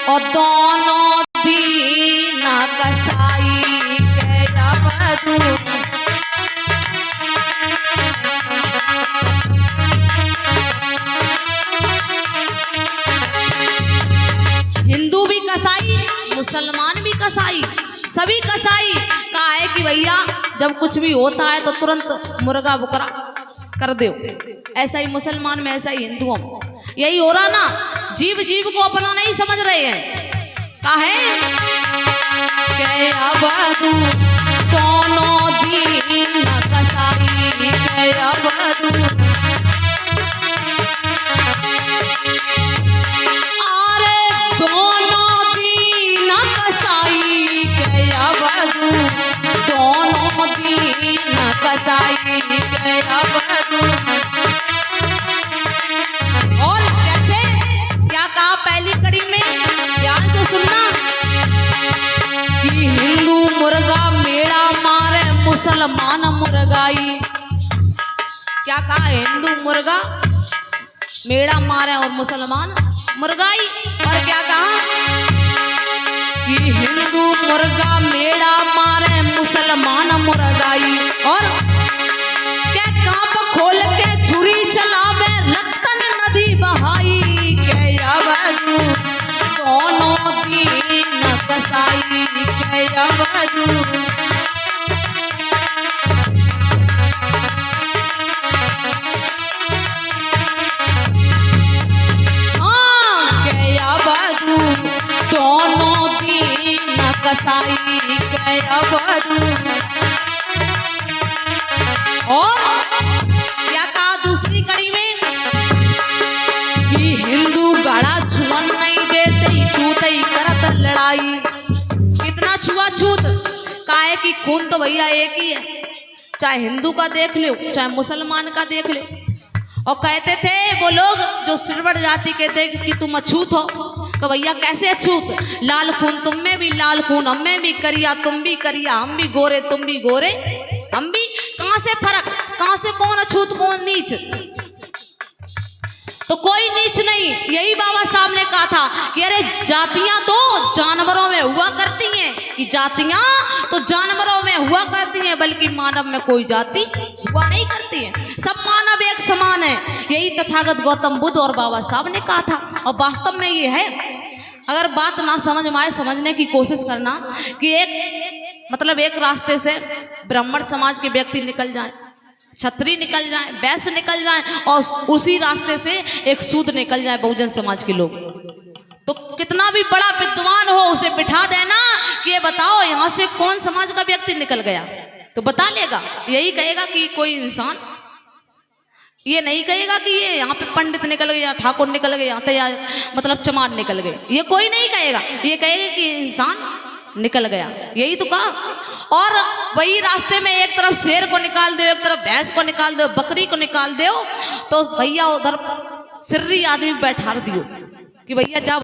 और दोनों दीन कसाई के अवधू। हिंदू भी कसाई, मुसलमान भी कसाई, सभी कसाई। कहा है कि भैया जब कुछ भी होता है तो तुरंत मुर्गा बुकरा कर दो। ऐसा ही मुसलमान में, ऐसा ही हिंदुओं में यही हो रहा ना। जीव जीव को अपना नहीं समझ रहे हैं। कहा है के अवधू दोनों दीन कसाई के अवधू। दोनों दीन कसाई के अवधू। और कैसे क्या कहा पहली कड़ी में, ध्यान से सुनना कि हिंदू मुर्गा मेड़ा मारे मुसलमान मुर्गाई। क्या कहा, हिंदू मुर्गा मेड़ा मारे और मुसलमान मुर्गाई। और क्या कहा कि हिंदू मुर्गा मेड़ा मारे मुसलमान मुर्गाई। और क्या कांप खोल के छुरी चलावे रतन नदी बहाई के अवधू। दोनों दीन कसाई के अवधू। हाँ के अवधू दोनों दीन कसाई के अवधू। और क्या कहा दूसरी कड़ी में कि हिंदू गड़ा छुअन नहीं देते, छूते ही करत लड़ाई। कितना छुआछूत। काहे कि खून तो भैया एक ही है, चाहे हिंदू का देख लो चाहे मुसलमान का देख लो। और कहते थे वो लोग जो सिरवट जाति के थे कि तुम अछूत हो, तो भैया कैसे अछूत। लाल खून तुम में भी, लाल खून हम में भी, करिया तुम भी करिया, हम भी गोरे तुम भी गोरे हम भी। कहां से फर्क, कहां से कौन अछूत कौन नीच। तो कोई नीच नहीं। यही बाबा साहब ने कहा था कि अरे जातियां तो जानवरों में हुआ करती हैं, कि जातियां तो जानवरों में हुआ करती हैं, बल्कि मानव में कोई जाति हुआ नहीं करती है। सब मानव एक समान है। यही तथागत गौतम बुद्ध और बाबा साहब ने कहा था। और वास्तव में ये है। अगर बात ना समझ में आए, समझने की कोशिश करना कि एक रास्ते से ब्राह्मण समाज के व्यक्ति निकल जाए, छत्री निकल जाए, वैश्य निकल जाए, और उसी रास्ते से एक सूद निकल जाए बहुजन समाज के लोग, तो कितना भी बड़ा विद्वान हो उसे बिठा देना कि ये बताओ यहाँ से कौन समाज का व्यक्ति निकल गया, तो बता लेगा। यही कहेगा कि कोई इंसान, ये नहीं कहेगा कि ये यहाँ पे पंडित निकल गए या ठाकुर निकल गए, यहाँ तो या मतलब चमार निकल गए, ये कोई नहीं कहेगा। ये कहेगा कि इंसान निकल गया। यही तो कहा। और वही रास्ते में एक तरफ शेर को निकाल दो, एक तरफ भैंस को निकाल दो, बकरी को निकाल दो, तो भैया उधर सिर्री आदमी बैठा दियो कि भैया जा